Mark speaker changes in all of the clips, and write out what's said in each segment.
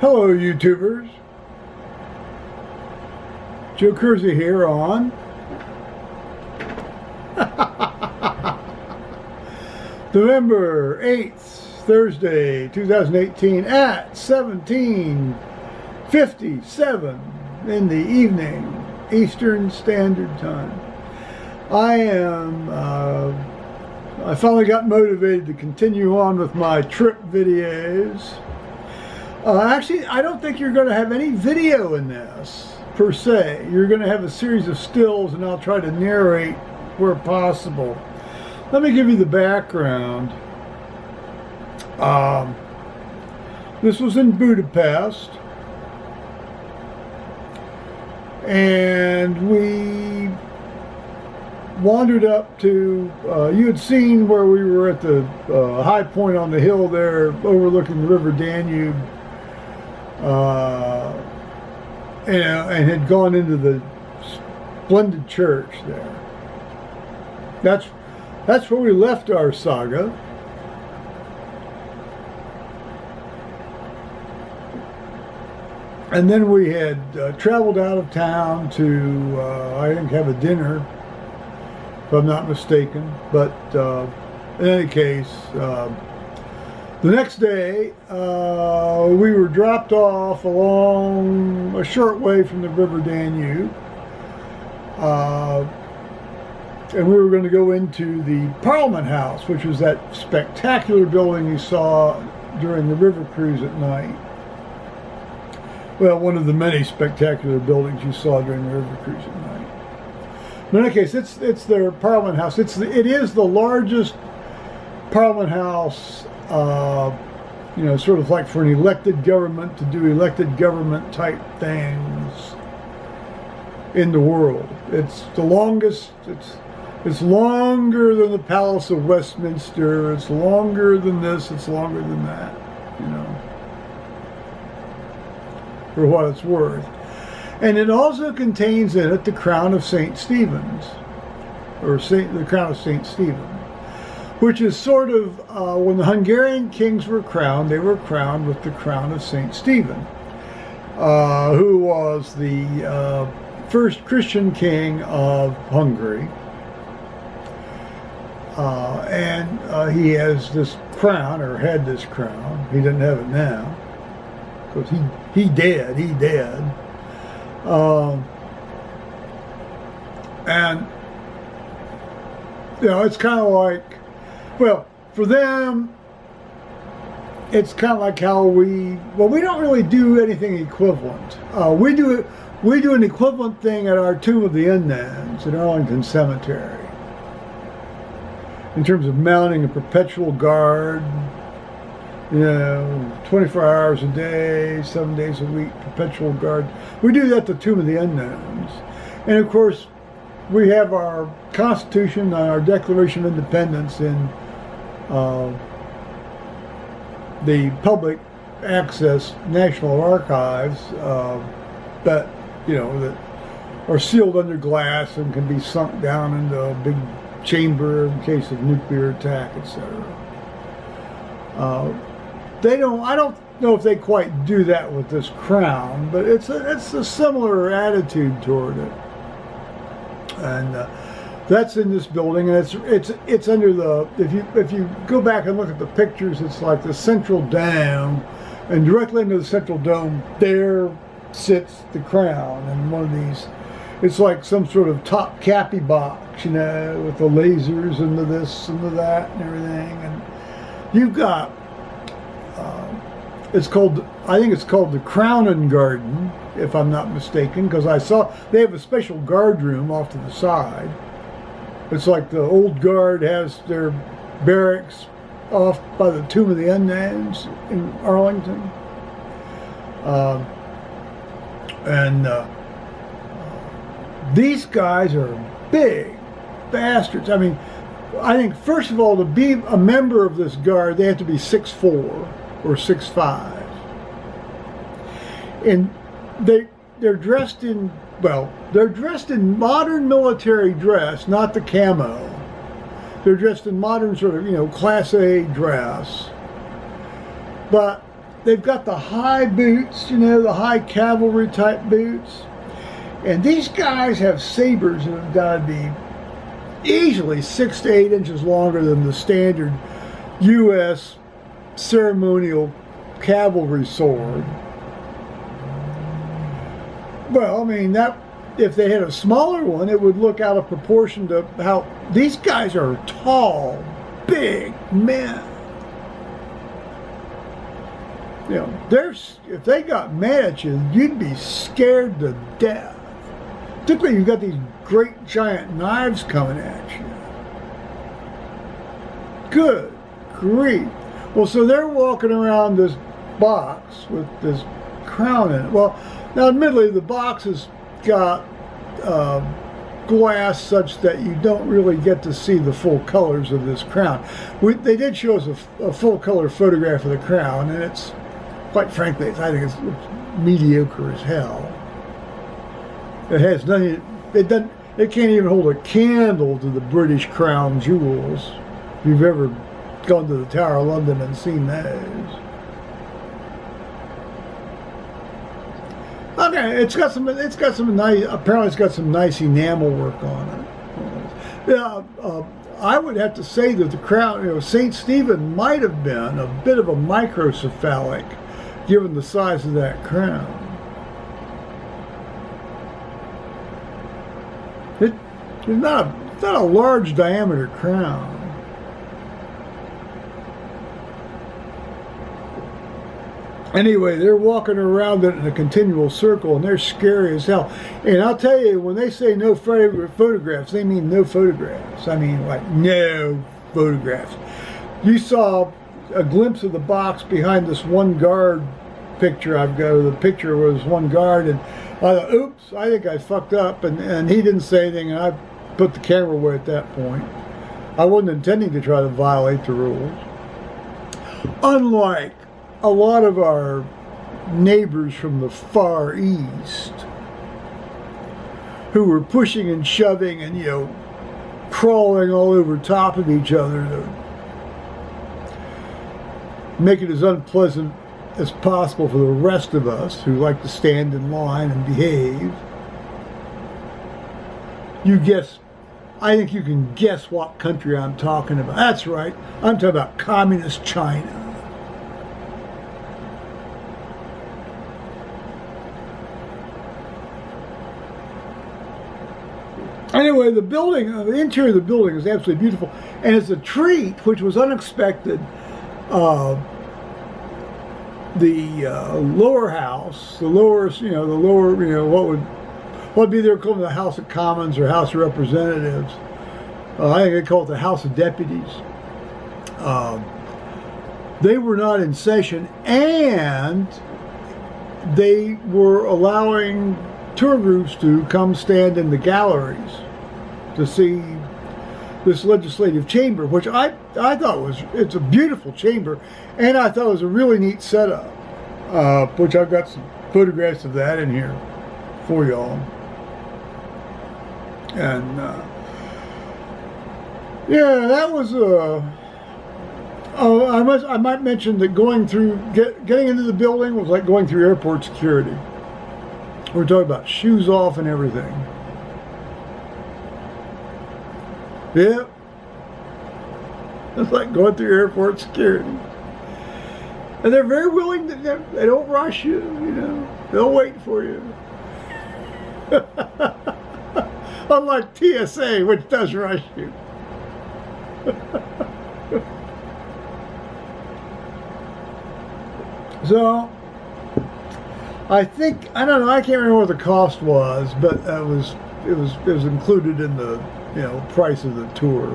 Speaker 1: Hello YouTubers, Joe Kersey here on November 8th, Thursday, 2018 at 17:57 in the evening, Eastern Standard Time. I finally got motivated to continue on with my trip videos. Actually, I don't think you're going to have any video in this, per se. You're going to have a series of stills, and I'll try to narrate where possible. Let me give you the background. This was in Budapest, and we wandered up to, you had seen where we were at the high point on the hill there overlooking the River Danube, and had gone into the splendid church there. That's where we left our saga. And then we had traveled out of town to, I think, have a dinner, if I'm not mistaken. But in any case, the next day, we were dropped off along a short way from the River Danube. And we were going to go into the Parliament House, which was that spectacular building you saw during the river cruise at night. Well, one of the many spectacular buildings you saw during the river cruise at night. In any case, it's their Parliament House. It is the largest Parliament House, you know, sort of like for an elected government to do elected government type things in the world. It's the longest. It's longer than the Palace of Westminster. It's longer than this. It's longer than that. You know, for what it's worth. And it also contains in it the crown of St. Stephen's, or the crown of St. Stephen, which is sort of, when the Hungarian kings were crowned, they were crowned with the crown of St. Stephen, who was the first Christian king of Hungary. And he has this crown, or had this crown. He doesn't have it now, because he dead. And, you know, it's kind of like, well, for them, it's kind of like how we don't really do anything equivalent. We do an equivalent thing at our Tomb of the Unknowns at Arlington Cemetery, in terms of mounting a perpetual guard, you know, 24 hours a day, 7 days a week, perpetual guard. We do that at the Tomb of the Unknowns. And of course, we have our Constitution and our Declaration of Independence in the public access National Archives, that, you know, that are sealed under glass and can be sunk down into a big chamber in case of nuclear attack, etc. I don't know if they quite do that with this crown, but it's a similar attitude toward it. And that's in this building, and it's under the, if you go back and look at the pictures, it's like the central dome, and directly under the central dome there sits the crown, and one of these, it's like some sort of top cappy box, you know, with the lasers into this and into that and everything. And you've got, I think it's called the Crown and Garden, if I'm not mistaken, because I saw they have a special guard room off to the side. It's like the old guard has their barracks off by the Tomb of the Unknowns in Arlington. These guys are big bastards. I mean, I think, first of all, to be a member of this guard, they have to be 6'4" or 6'5". And they're dressed in, well, they're dressed in modern military dress, not the camo. They're dressed in modern sort of, you know, Class A dress. But they've got the high boots, you know, the high cavalry type boots. And these guys have sabers that have got to be easily 6 to 8 inches longer than the standard U.S. ceremonial cavalry sword. Well, I mean, that if they had a smaller one, it would look out of proportion to how these guys are tall, big men. You know, if they got mad at you, you'd be scared to death. Particularly, you've got these great giant knives coming at you. Good grief. Well, so they're walking around this box with this crown in it. Well, now admittedly, the box has got glass such that you don't really get to see the full colors of this crown. They did show us a full color photograph of the crown, and it's, quite frankly, I think it's mediocre as hell. It has nothing. It doesn't. It can't even hold a candle to the British crown jewels. If you've ever gone to the Tower of London and seen those. Okay, it's got some nice. Apparently, it's got some nice enamel work on it. Yeah, I would have to say that the crown, you know, Saint Stephen might have been a bit of a microcephalic, given the size of that crown. It's not a large diameter crown. Anyway, they're walking around it in a continual circle, and they're scary as hell. And I'll tell you, when they say no photographs, they mean no photographs. I mean, like, no photographs. You saw a glimpse of the box behind this one guard picture I've got. The picture was one guard, and I thought, oops, I think I fucked up. And he didn't say anything, and I put the camera away at that point. I wasn't intending to try to violate the rules. Unlike a lot of our neighbors from the Far East, who were pushing and shoving and, you know, crawling all over top of each other to make it as unpleasant as possible for the rest of us who like to stand in line and behave. You guess, I think you can guess what country I'm talking about. That's right, I'm talking about communist China. Anyway, the building, the interior of the building is absolutely beautiful, and it's a treat, which was unexpected. The lower house, what would be there called the House of Commons or House of Representatives. I think they call it the House of Deputies. They were not in session, and they were allowing tour groups to come stand in the galleries to see this legislative chamber, which I thought it's a beautiful chamber, and I thought it was a really neat setup, which I've got some photographs of that in here for y'all. And yeah, that was I might mention that getting into the building was like going through airport security. We're talking about shoes off and everything. Yep. It's like going through airport security. And they're very willing to, they don't rush you, you know. They'll wait for you. Unlike TSA, which does rush you. So, I don't know, I can't remember what the cost was, but it was included in the, you know, price of the tour.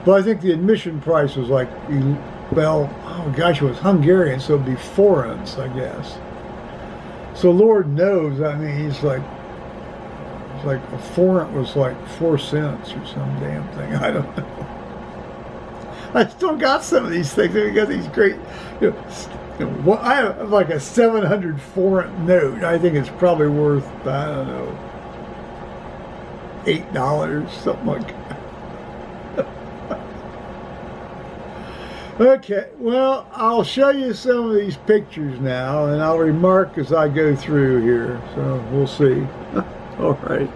Speaker 1: But I think the admission price was like, well, oh gosh, it was Hungarian, so it'd be forints, I guess. So Lord knows, I mean, it's like a forint was like 4 cents or some damn thing. I don't know. I still got some of these things. I got these great, you know, I have like a 700 forint note. I think it's probably worth, I don't know, $8, something like that. Okay, well, I'll show you some of these pictures now, and I'll remark as I go through here. So we'll see. All right.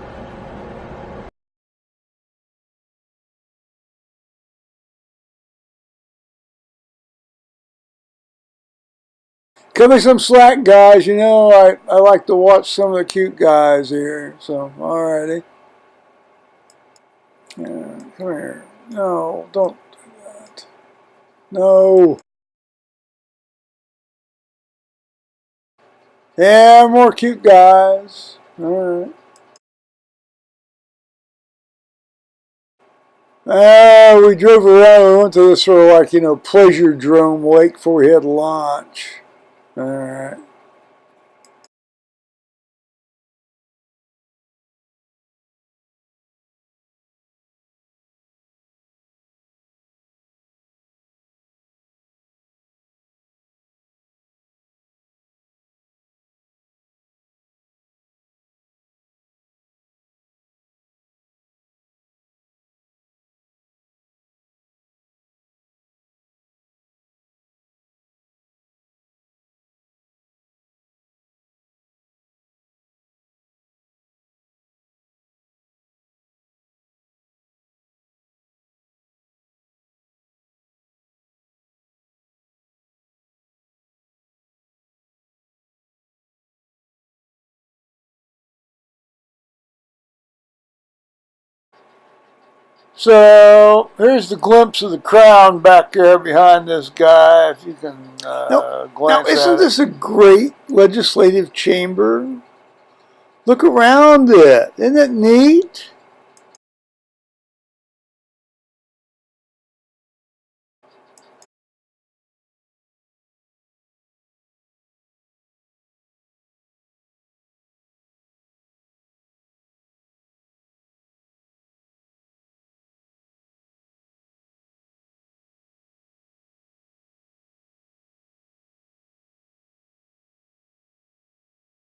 Speaker 1: Cut me some slack, guys. You know, I like to watch some of the cute guys here. So, alrighty. Yeah, come here. No, don't do that. No. Yeah, more cute guys. Alright. We drove around. We went to this sort of like, pleasure drome lake before we had lunch. Alright. So here's the glimpse of the crown back there behind this guy. If you can glance at it. Now, isn't this a great legislative chamber? Look around it. Isn't it neat?